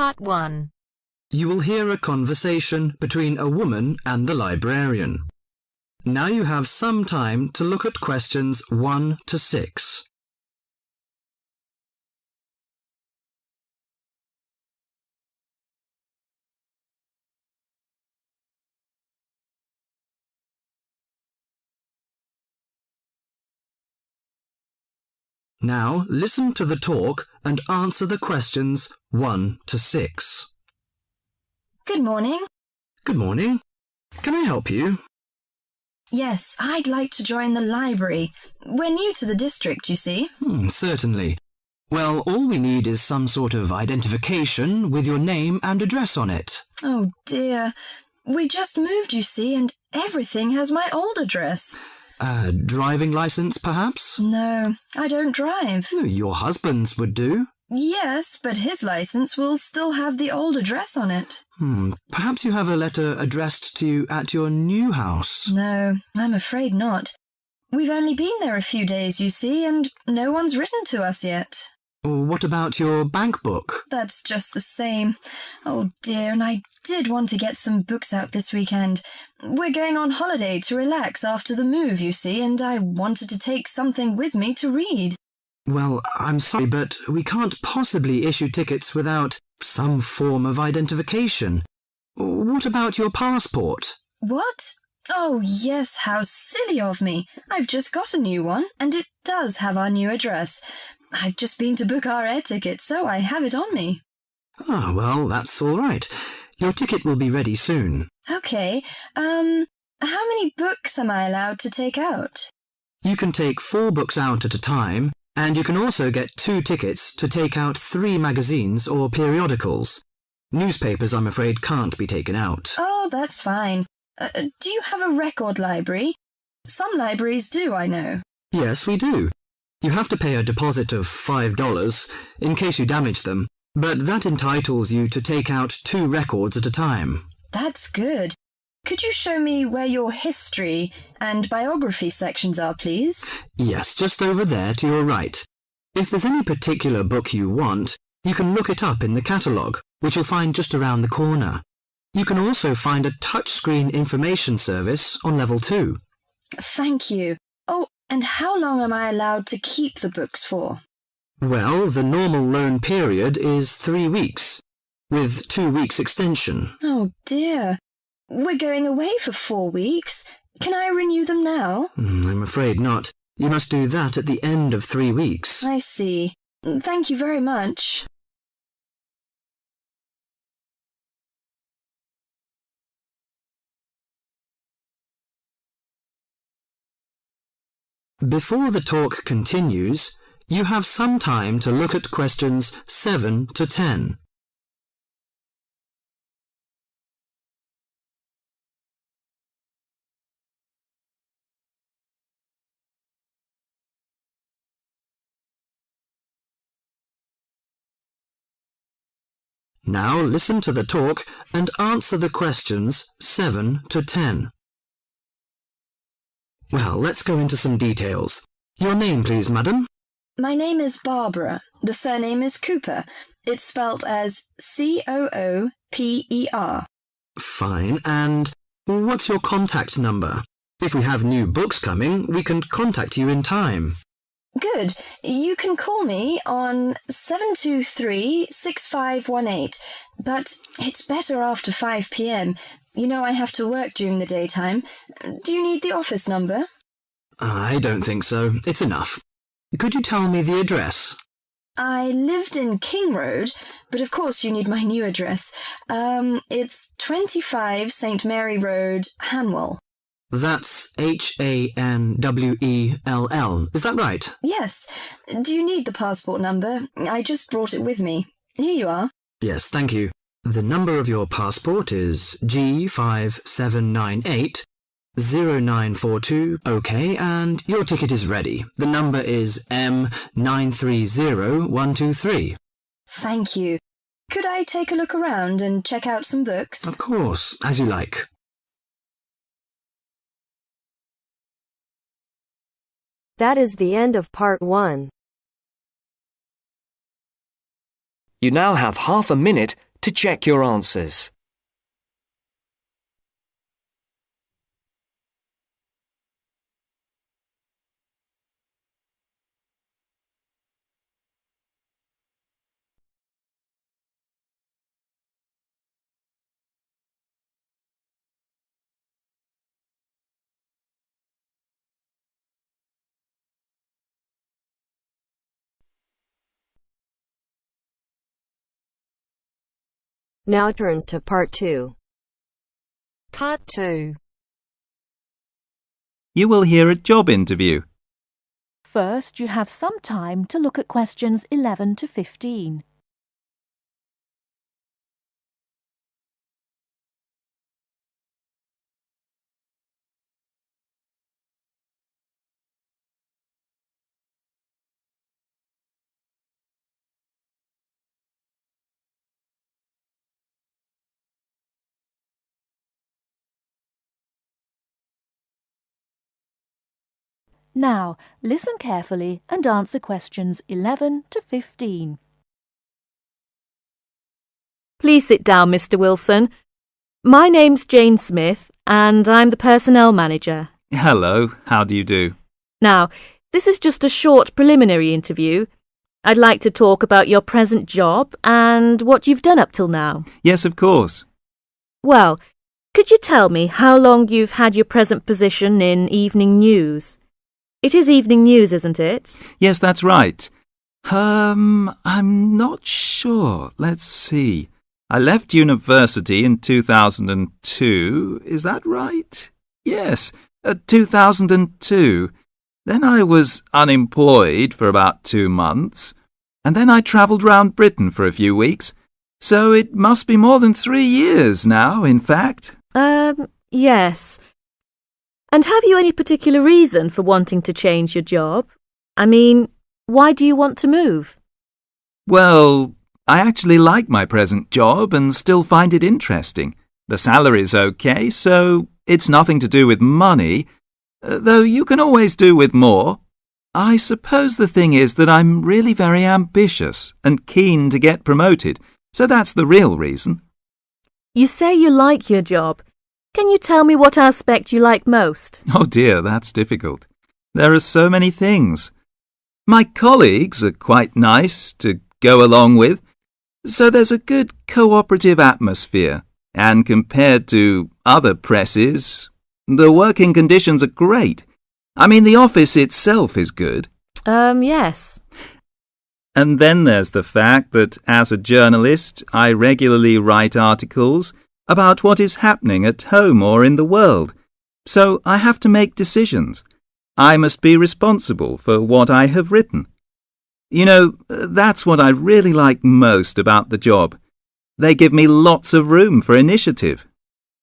Part 1. You will hear a conversation between a woman and the librarian. Now you have some time to look at questions 1 to 6. Now listen to the talk and answer the questions 1 to 6. Good morning. Good morning. Can I help you? Yes, I'd like to join the library. We're new to the district, you see. Certainly. Well, all we need is some sort of identification with your name and address on it. Oh dear. We just moved, you see, and everything has my old address. A driving license, perhaps? No, I don't drive. Your husband's would do. Yes, but his license will still have the old address on it. Perhaps you have a letter addressed to you at your new house. No, I'm afraid not. We've only been there a few days, you see, and no one's written to us yet. What about your bank book? That's just the same. Oh dear, and I did want to get some books out this weekend. We're going on holiday to relax after the move, you see, and I wanted to take something with me to read. Well, I'm sorry, but we can't possibly issue tickets without some form of identification. What about your passport? What? Oh, yes, how silly of me. I've just got a new one, and it does have our new address. I've just been to book our air ticket, so I have it on me. Well, that's all right. Your ticket will be ready soon. OK, how many books am I allowed to take out? You can take 4 books out at a time, and you can also get 2 tickets to take out 3 magazines or periodicals. Newspapers, I'm afraid, can't be taken out. Oh, that's fine. Do you have a record library? Some libraries do, I know. Yes, we do. You have to pay a deposit of $5 in case you damage them, but that entitles you to take out 2 records at a time. That's good. Could you show me where your history and biography sections are, please? Yes, just over there to your right. If there's any particular book you want, you can look it up in the catalogue, which you'll find just around the corner. You can also find a touchscreen information service on level 2. Thank you. Oh, and how long am I allowed to keep the books for? Well, the normal loan period is 3 weeks, with 2 weeks extension. Oh dear. We're going away for 4 weeks. Can I renew them now? I'm afraid not. You must do that at the end of 3 weeks. I see. Thank you very much. Before the talk continues, you have some time to look at questions 7 to 10. Now listen to the talk and answer the questions 7 to 10. Well, let's go into some details. Your name, please, madam? My name is Barbara. The surname is Cooper. It's spelt as Cooper. Fine. And what's your contact number? If we have new books coming, we can contact you in time. Good. You can call me on 723-6518, but it's better after 5 p.m. You know I have to work during the daytime. Do you need the office number? I don't think so. It's enough. Could you tell me the address? I lived in King Road, but of course you need my new address. It's 25 St. Mary Road, Hanwell. That's Hanwell. Is that right? Yes. Do you need the passport number? I just brought it with me. Here you are. Yes, thank you. The number of your passport is G5798-0942. OK, and your ticket is ready. The number is M930123. Thank you. Could I take a look around and check out some books? Of course, as you like. That is the end of part 1. You now have half a minute to check your answers. Now turns to part 2. Part 2. You will hear a job interview. First, you have some time to look at questions 11 to 15. Now, listen carefully and answer questions 11 to 15. Please sit down, Mr. Wilson. My name's Jane Smith, and I'm the personnel manager. Hello, how do you do? Now, this is just a short preliminary interview. I'd like to talk about your present job and what you've done up till now. Yes, of course. Well, could you tell me how long you've had your present position in evening news? It is evening news, isn't it? Yes, that's right. I'm not sure. Let's see. I left university in 2002. Is that right? Yes, 2002. Then I was unemployed for about 2 months. And then I travelled round Britain for a few weeks. So it must be more than 3 years now, in fact. Yes. And have you any particular reason for wanting to change your job? I mean, why do you want to move? Well, I actually like my present job and still find it interesting. The salary's okay, so it's nothing to do with money, though you can always do with more. I suppose the thing is that I'm really very ambitious and keen to get promoted, so that's the real reason. You say you like your job. Can you tell me what aspect you like most? Oh dear, that's difficult. There are so many things. My colleagues are quite nice to go along with, so there's a good cooperative atmosphere, and compared to other presses, the working conditions are great. I mean, the office itself is good. Yes. And then there's the fact that as a journalist, I regularly write articles about what is happening at home or in the world. So I have to make decisions. I must be responsible for what I have written. You know, that's what I really like most about the job. They give me lots of room for initiative.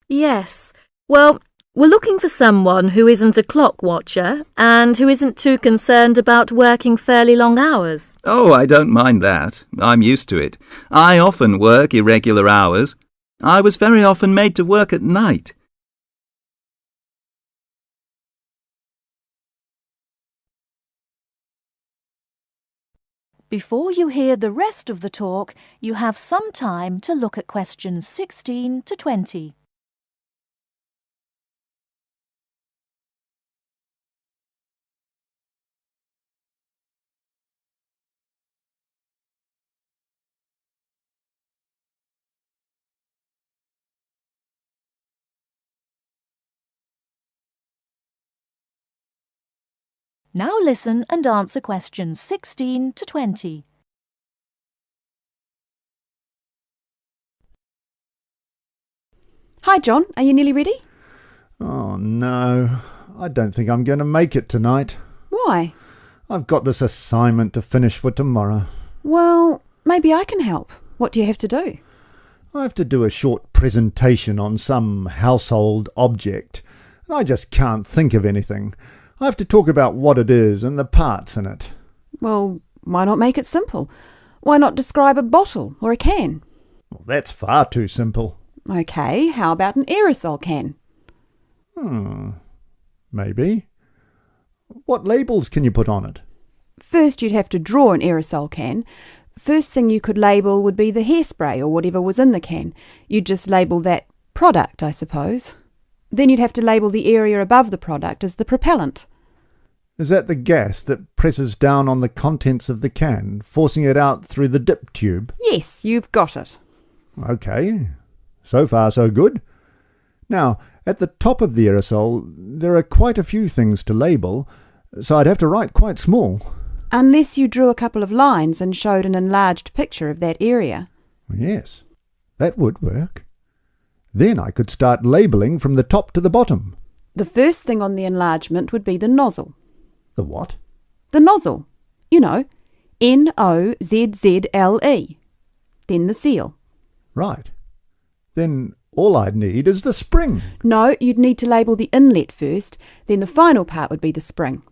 Yes. Well, we're looking for someone who isn't a clock watcher and who isn't too concerned about working fairly long hours. Oh, I don't mind that. I'm used to it. I often work irregular hours. I was very often made to work at night. Before you hear the rest of the talk, you have some time to look at questions 16 to 20. Now listen and answer questions 16 to 20. Hi, John. Are you nearly ready? Oh, no. I don't think I'm going to make it tonight. Why? I've got this assignment to finish for tomorrow. Well, maybe I can help. What do you have to do? I have to do a short presentation on some household object, and I just can't think of anything. I have to talk about what it is and the parts in it. Well, why not make it simple? Why not describe a bottle or a can? Well, that's far too simple. OK, how about an aerosol can? Maybe. What labels can you put on it? First, you'd have to draw an aerosol can. First thing you could label would be the hairspray or whatever was in the can. You'd just label that product, I suppose. Then you'd have to label the area above the product as the propellant. Is that the gas that presses down on the contents of the can, forcing it out through the dip tube? Yes, you've got it. OK. So far, so good. Now, at the top of the aerosol, there are quite a few things to label, so I'd have to write quite small. Unless you drew a couple of lines and showed an enlarged picture of that area. Yes, that would work. Then I could start labelling from the top to the bottom. The first thing on the enlargement would be the nozzle. The what? The nozzle. You know, Nozzle. Then the seal. Right. Then all I'd need is the spring. No, you'd need to label the inlet first, then the final part would be the spring.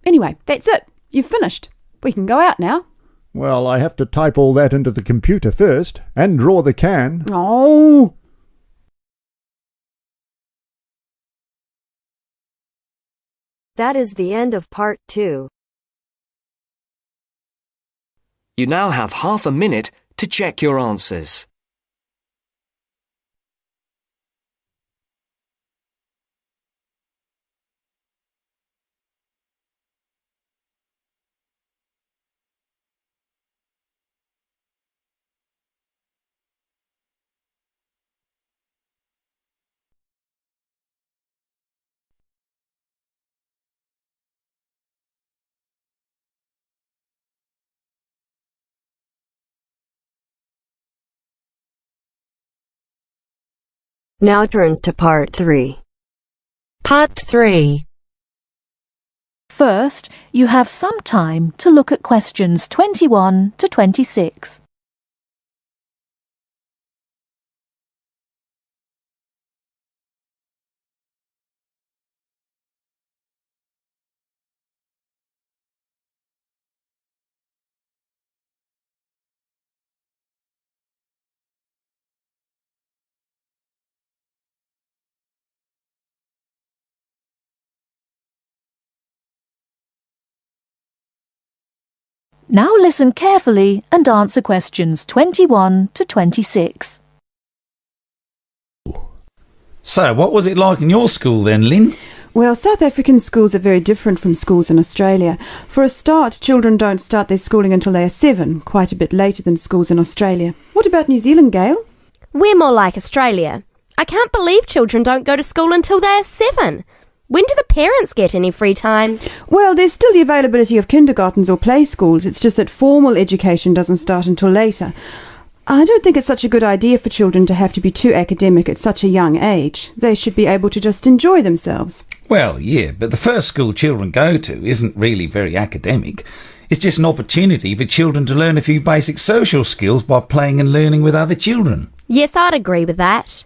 Anyway, that's it. You've finished. We can go out now. Well, I have to type all that into the computer first, and draw the can. Oh! That is the end of part 2. You now have half a minute to check your answers. Now turns to part 3. Part 3. First, you have some time to look at questions 21 to 26. Now listen carefully and answer questions 21 to 26. So, what was it like in your school then, Lynn? Well, South African schools are very different from schools in Australia. For a start, children don't start their schooling until they are 7, quite a bit later than schools in Australia. What about New Zealand, Gail? We're more like Australia. I can't believe children don't go to school until they are 7. When do the parents get any free time? Well, there's still the availability of kindergartens or play schools. It's just that formal education doesn't start until later. I don't think it's such a good idea for children to have to be too academic at such a young age. They should be able to just enjoy themselves. Well, yeah, but the first school children go to isn't really very academic. It's just an opportunity for children to learn a few basic social skills by playing and learning with other children. Yes, I'd agree with that.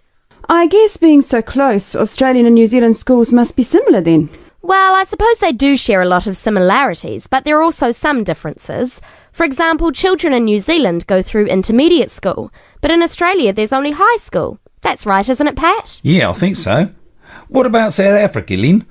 I guess being so close, Australian and New Zealand schools must be similar then. Well, I suppose they do share a lot of similarities, but there are also some differences. For example, children in New Zealand go through intermediate school, but in Australia there's only high school. That's right, isn't it, Pat? Yeah, I think so. What about South Africa, Lynn?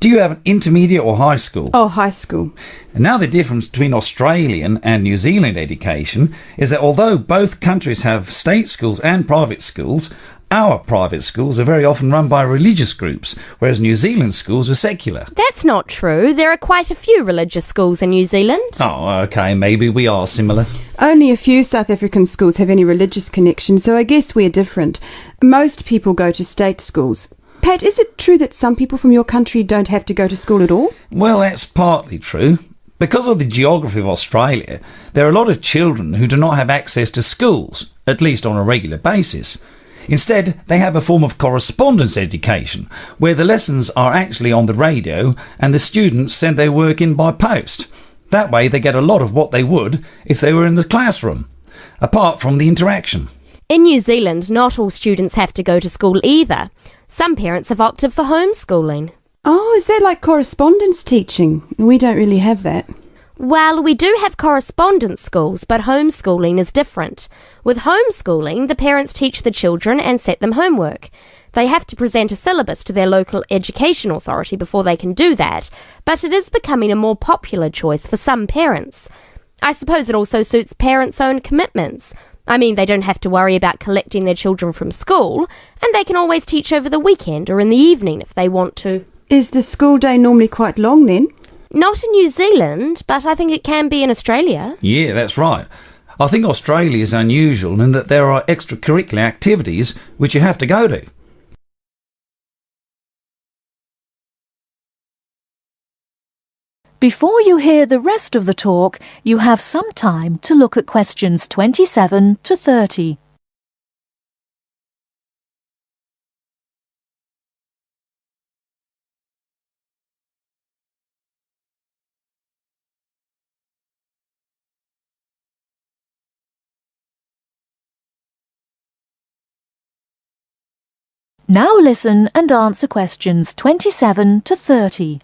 Do you have an intermediate or high school? Oh, high school. And now the difference between Australian and New Zealand education is that although both countries have state schools and private schools, our private schools are very often run by religious groups, whereas New Zealand schools are secular. That's not true. There are quite a few religious schools in New Zealand. Oh, OK, maybe we are similar. Only a few South African schools have any religious connection, so I guess we're different. Most people go to state schools. Pat, is it true that some people from your country don't have to go to school at all? Well, that's partly true. Because of the geography of Australia, there are a lot of children who do not have access to schools, at least on a regular basis. Instead, they have a form of correspondence education, where the lessons are actually on the radio and the students send their work in by post. That way they get a lot of what they would if they were in the classroom, apart from the interaction. In New Zealand, not all students have to go to school either. Some parents have opted for homeschooling. Oh, is that like correspondence teaching? We don't really have that. Well, we do have correspondence schools, but homeschooling is different. With homeschooling, the parents teach the children and set them homework. They have to present a syllabus to their local education authority before they can do that, but it is becoming a more popular choice for some parents. I suppose it also suits parents' own commitments. I mean, they don't have to worry about collecting their children from school, and they can always teach over the weekend or in the evening if they want to. Is the school day normally quite long then? Not in New Zealand, but I think it can be in Australia. Yeah, that's right. I think Australia is unusual in that there are extracurricular activities which you have to go to. Before you hear the rest of the talk, you have some time to look at questions 27 to 30. Now listen and answer questions 27 to 30.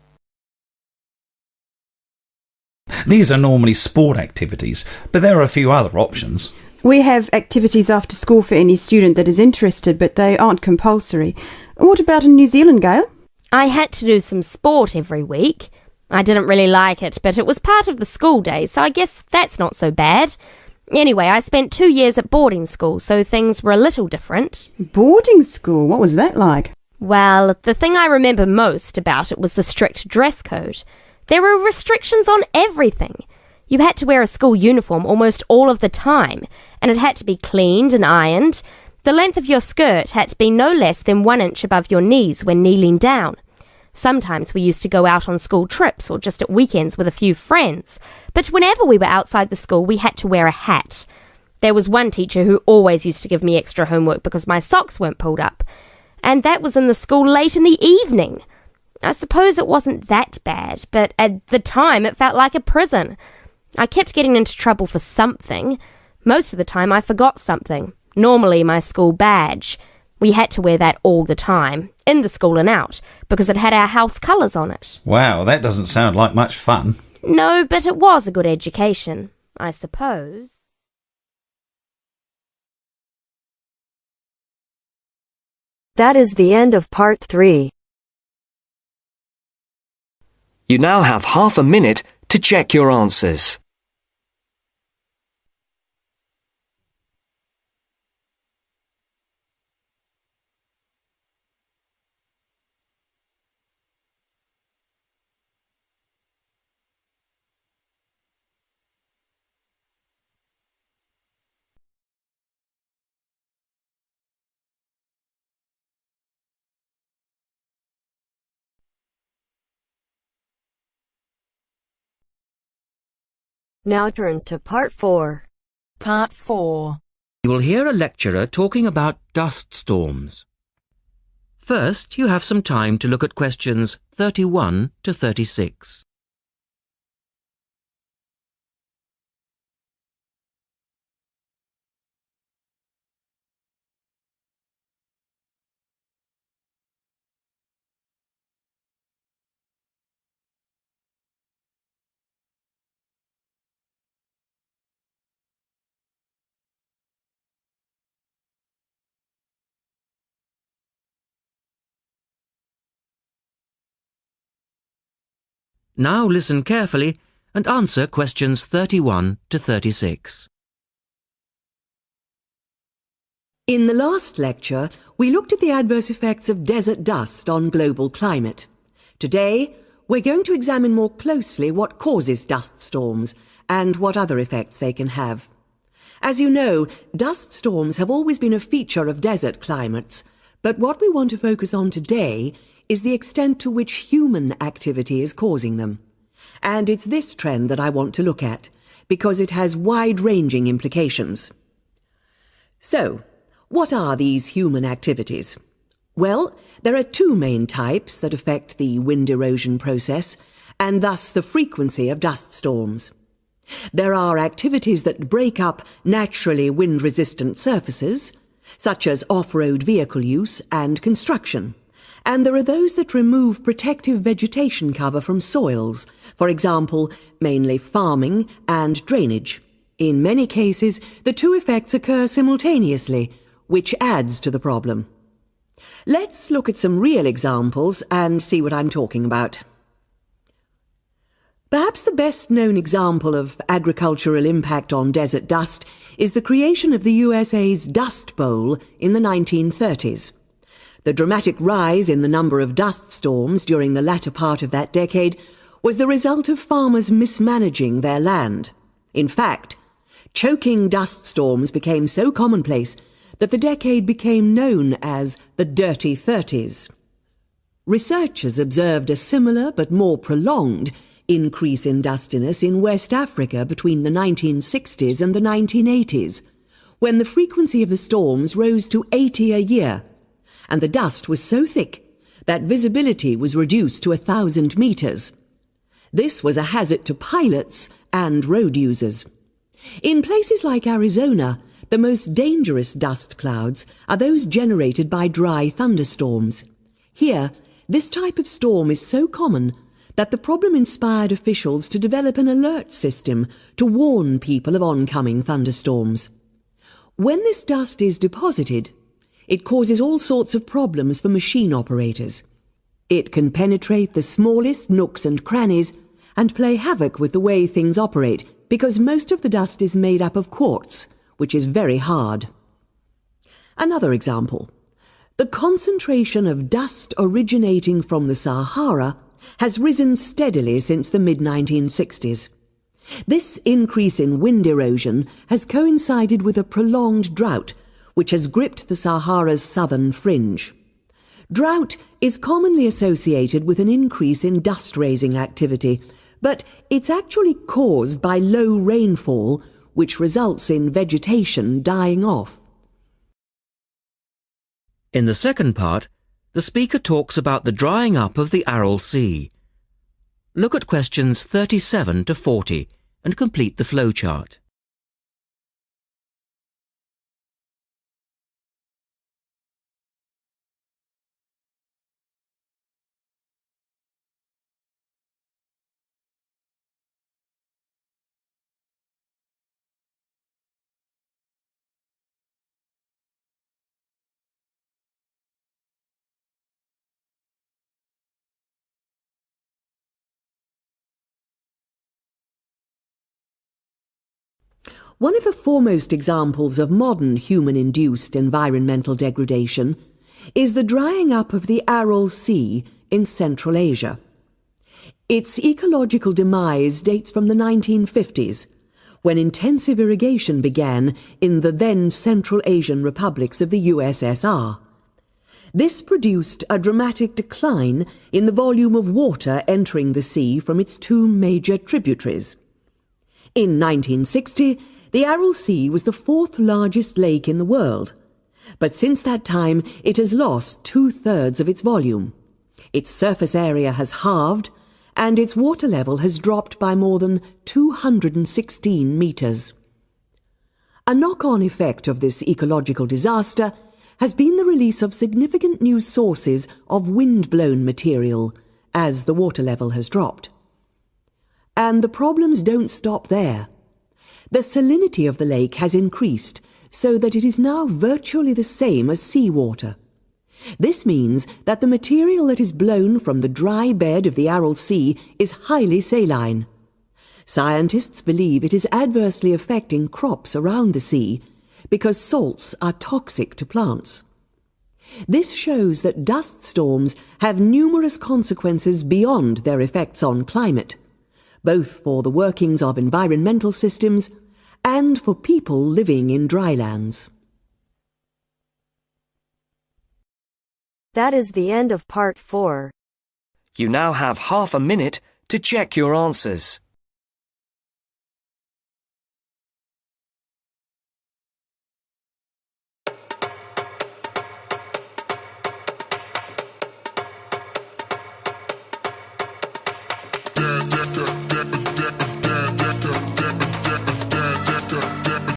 These are normally sport activities, but there are a few other options. We have activities after school for any student that is interested, but they aren't compulsory. What about in New Zealand, Gail? I had to do some sport every week. I didn't really like it, but it was part of the school day, so I guess that's not so bad. Anyway, I spent 2 years at boarding school, so things were a little different. Boarding school? What was that like? Well, the thing I remember most about it was the strict dress code. There were restrictions on everything. You had to wear a school uniform almost all of the time, and it had to be cleaned and ironed. The length of your skirt had to be no less than 1 inch above your knees when kneeling down. Sometimes we used to go out on school trips or just at weekends with a few friends, but whenever we were outside the school we had to wear a hat. There was one teacher who always used to give me extra homework because my socks weren't pulled up, and that was in the school late in the evening. I suppose it wasn't that bad, but at the time it felt like a prison. I kept getting into trouble for something. Most of the time I forgot something, normally my school badge. We had to wear that all the time, in the school and out, because it had our house colours on it. Wow, that doesn't sound like much fun. No, but it was a good education, I suppose. That is the end of part 3. You now have half a minute to check your answers. Now turns to part 4. Part 4. You will hear a lecturer talking about dust storms. First, you have some time to look at questions 31 to 36. Now listen carefully and answer questions 31 to 36. In the last lecture, we looked at the adverse effects of desert dust on global climate. Today, we're going to examine more closely what causes dust storms and what other effects they can have. As you know, dust storms have always been a feature of desert climates, but what we want to focus on today is the extent to which human activity is causing them. And it's this trend that I want to look at, because it has wide-ranging implications. So, what are these human activities? Well, there are 2 main types that affect the wind erosion process, and thus the frequency of dust storms. There are activities that break up naturally wind-resistant surfaces, such as off-road vehicle use and construction. And there are those that remove protective vegetation cover from soils, for example, mainly farming and drainage. In many cases, the 2 effects occur simultaneously, which adds to the problem. Let's look at some real examples and see what I'm talking about. Perhaps the best-known example of agricultural impact on desert dust is the creation of the USA's Dust Bowl in the 1930s. The dramatic rise in the number of dust storms during the latter part of that decade was the result of farmers mismanaging their land. In fact, choking dust storms became so commonplace that the decade became known as the Dirty 30s. Researchers observed a similar but more prolonged increase in dustiness in West Africa between the 1960s and the 1980s, when the frequency of the storms rose to 80 a year, and the dust was so thick that visibility was reduced to 1,000 metres. This was a hazard to pilots and road users. In places like Arizona, the most dangerous dust clouds are those generated by dry thunderstorms. Here, this type of storm is so common that the problem inspired officials to develop an alert system to warn people of oncoming thunderstorms. When this dust is deposited, it causes all sorts of problems for machine operators. It can penetrate the smallest nooks and crannies and play havoc with the way things operate, because most of the dust is made up of quartz, which is very hard. Another example. The concentration of dust originating from the Sahara has risen steadily since the mid-1960s. This increase in wind erosion has coincided with a prolonged drought, which has gripped the Sahara's southern fringe. Drought is commonly associated with an increase in dust-raising activity, but it's actually caused by low rainfall, which results in vegetation dying off. In the second part, the speaker talks about the drying up of the Aral Sea. Look at questions 37 to 40 and complete the flowchart. One of the foremost examples of modern human-induced environmental degradation is the drying up of the Aral Sea in Central Asia. Its ecological demise dates from the 1950s, when intensive irrigation began in the then Central Asian republics of the USSR. This produced a dramatic decline in the volume of water entering the sea from its two major tributaries. In 1960, the Aral Sea was the fourth largest lake in the world, but since that time it has lost 2/3 of its volume. Its surface area has halved, and its water level has dropped by more than 216 metres. A knock-on effect of this ecological disaster has been the release of significant new sources of wind-blown material as the water level has dropped. And the problems don't stop there. The salinity of the lake has increased so that it is now virtually the same as seawater. This means that the material that is blown from the dry bed of the Aral Sea is highly saline. Scientists believe it is adversely affecting crops around the sea because salts are toxic to plants. This shows that dust storms have numerous consequences beyond their effects on climate, both for the workings of environmental systems and for people living in drylands. That is the end of part 4. You now have half a minute to check your answers.